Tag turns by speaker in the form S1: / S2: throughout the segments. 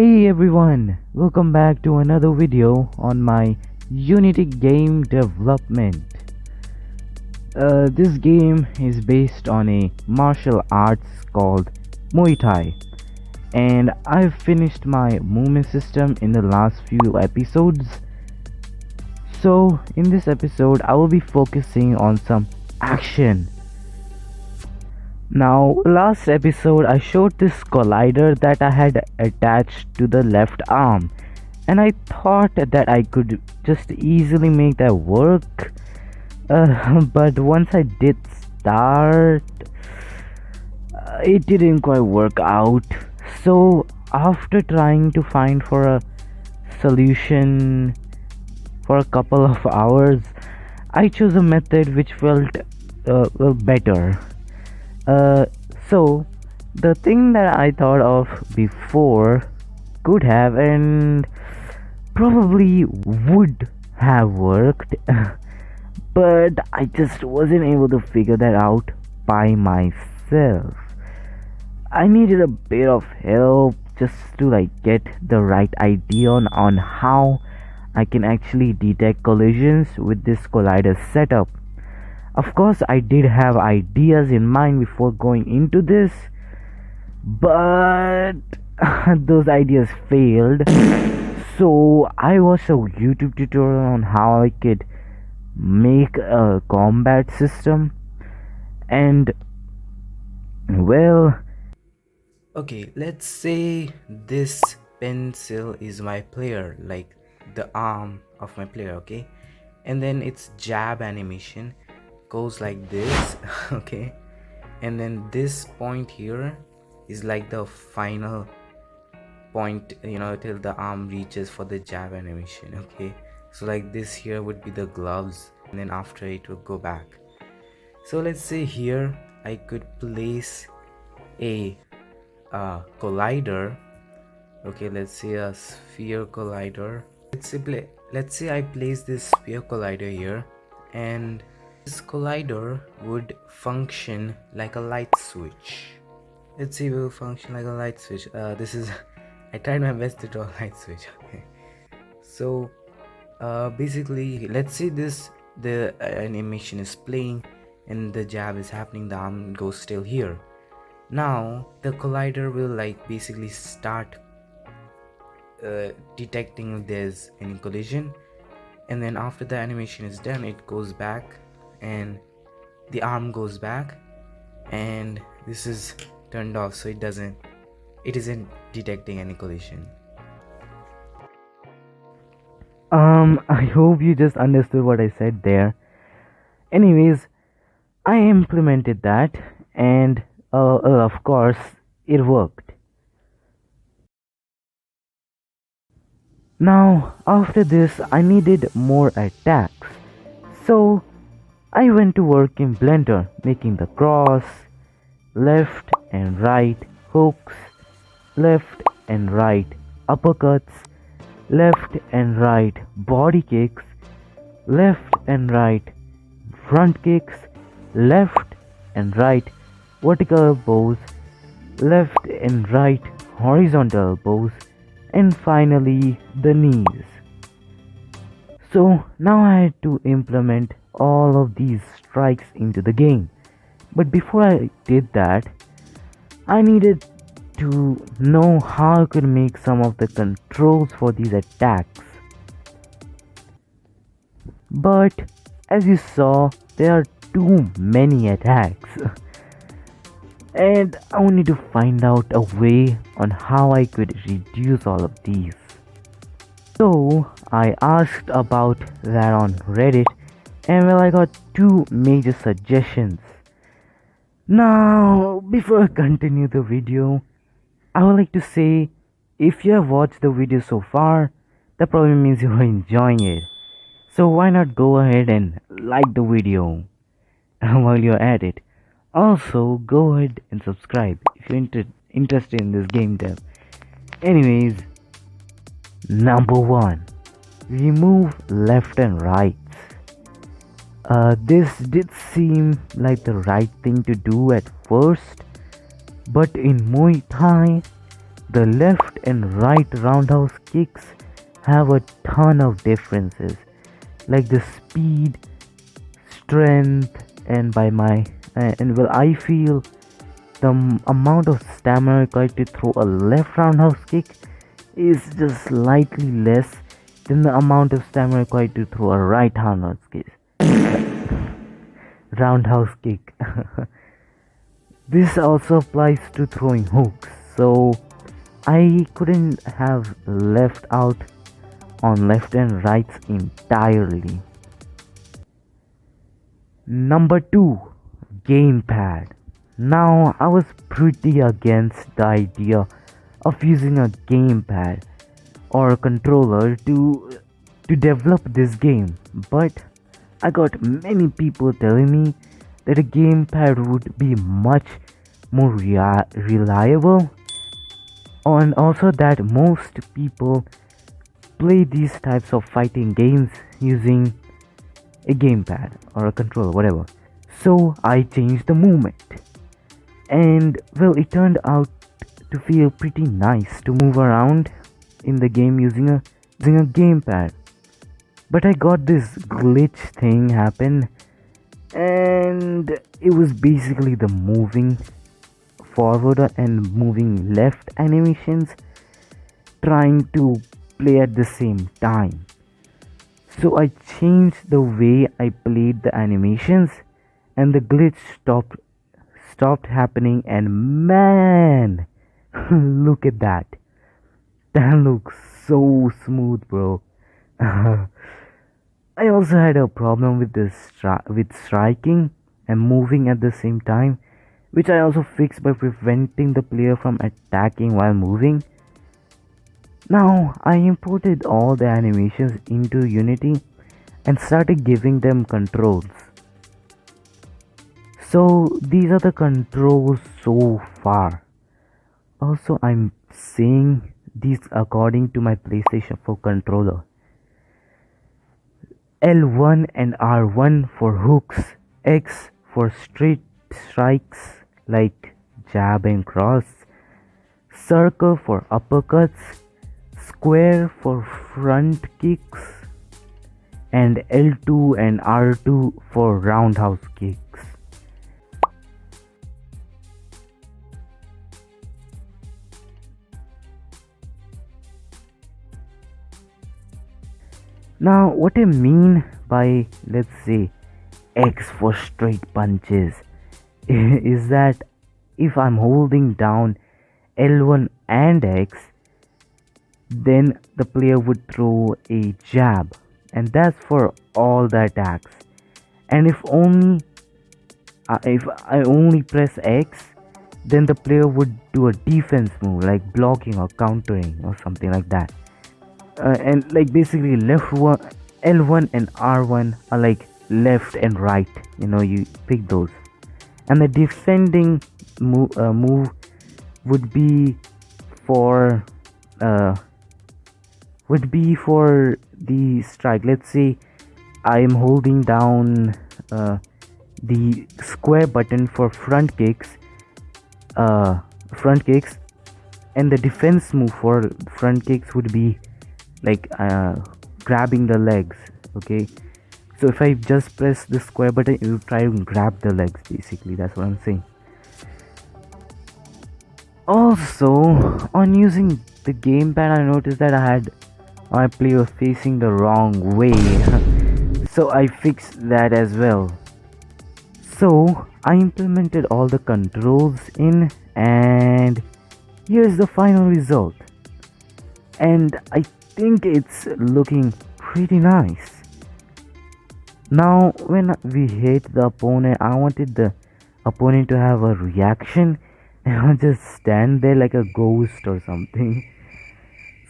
S1: Hey everyone, welcome back to another video on my Unity game development. This game is based on a martial arts called Muay Thai, and I've finished my movement system in the last few episodes. So in this episode I will be focusing on some action. Now, last episode I showed this collider that I had attached to the left arm, and I thought that I could just easily make that work. But once I did start, it didn't quite work out. So after trying to find for a solution for a couple of hours, I chose a method which felt better. So the thing that I thought of before could have and probably would have worked, but I just wasn't able to figure that out by myself. I needed a bit of help just to get the right idea on how I can actually detect collisions with this collider setup. Of course, I did have ideas in mind before going into this, but those ideas failed. So I watched a YouTube tutorial on how I could make a combat system, and well, okay, let's say this pencil is my player, like the arm of my player, okay, and then its jab animation goes like this. Okay, and then this point here is like the final point, till the arm reaches for the jab animation. Okay, so like this here would be the gloves, and then after it will go back. So let's say here I could place a collider. Okay, let's say a sphere collider. Let's say I place this sphere collider here, and this collider would function like a light switch. Let's see, it will function like a light switch. This is I tried my best to draw a light switch. Okay, so basically, let's see the animation is playing and the jab is happening. The arm goes still here. Now the collider will basically start detecting if there's any collision, and then after the animation is done, it goes back and the arm goes back, and this is turned off, so it isn't detecting any collision. I hope you just understood what I said there. Anyways, I implemented that, and of course it worked. Now after this I needed more attacks, so I went to work in Blender, making the cross, left and right hooks, left and right uppercuts, left and right body kicks, left and right front kicks, left and right vertical elbows, left and right horizontal elbows, and finally the knees. So now I had to implement all of these strikes into the game. But before I did that, I needed to know how I could make some of the controls for these attacks. But as you saw, there are too many attacks. And I wanted to find out a way on how I could reduce all of these. So I asked about that on Reddit, and well, I got two major suggestions. Now, before I continue the video, I would like to say, if you have watched the video so far, that probably means you're enjoying it. So why not go ahead and like the video while you're at it. Also, go ahead and subscribe if you're interested in this game dev. Anyways, number 1. Remove left and right. This did seem like the right thing to do at first, but in Muay Thai, The left and right roundhouse kicks have a ton of differences, like the speed, strength, and by my and well, I feel the amount of stamina required to throw a left roundhouse kick is just slightly less than the amount of stamina required to throw a right roundhouse kick. This also applies to throwing hooks, so I couldn't have left out on left and rights entirely. Number 2, gamepad. Now, I was pretty against the idea of using a gamepad or a controller to develop this game, but I got many people telling me that a gamepad would be much more reliable, and also that most people play these types of fighting games using a gamepad or a controller, whatever. So I changed the movement, and well, it turned out to feel pretty nice to move around in the game using a gamepad. But I got this glitch thing happen, and it was basically the moving forward and moving left animations trying to play at the same time. So I changed the way I played the animations, and the glitch stopped happening, and man, look at that. That looks so smooth, bro. I also had a problem with with striking and moving at the same time, which I also fixed by preventing the player from attacking while moving. Now I imported all the animations into Unity and started giving them controls. So these are the controls so far. Also, I'm saying these according to my PlayStation 4 controller. L1 and R1 for hooks, X for straight strikes like jab and cross, circle for uppercuts, square for front kicks, and L2 and R2 for roundhouse kicks. Now, what I mean by, let's say, X for straight punches is that if I'm holding down L1 and X, then the player would throw a jab, and that's for all the attacks. And if I only press X, then the player would do a defense move like blocking or countering or something like that. And like basically left one, L1 and R1 are like left and right. You pick those, and the defending move would be for the strike. Let's say I am holding down the square button for front kicks, and the defense move for front kicks would be like grabbing the legs. Okay, so if I just press the square button, you try to grab the legs. Basically, that's what I'm saying. Also, on using the gamepad, I noticed that my player was facing the wrong way. So I fixed that as well. So I implemented all the controls in, and here's the final result. And I think it's looking pretty nice. Now, when we hit the opponent, I wanted the opponent to have a reaction and not just stand there like a ghost or something.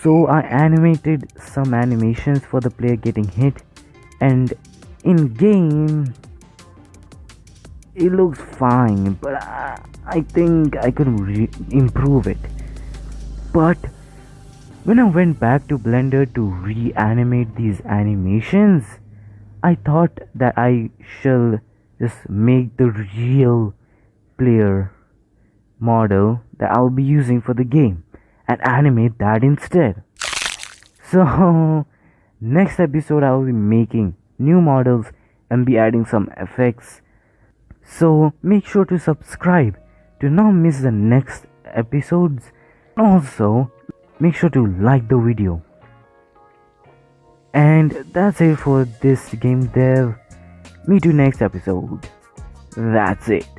S1: So I animated some animations for the player getting hit, and in game it looks fine, but I think I could improve it. But when I went back to Blender to reanimate these animations, I thought that I shall just make the real player model that I'll be using for the game, and animate that instead. So, next episode I will be making new models and be adding some effects. So, make sure to subscribe to not miss the next episodes. Also, make sure to like the video. And that's it for this game dev. Meet you next episode. That's it.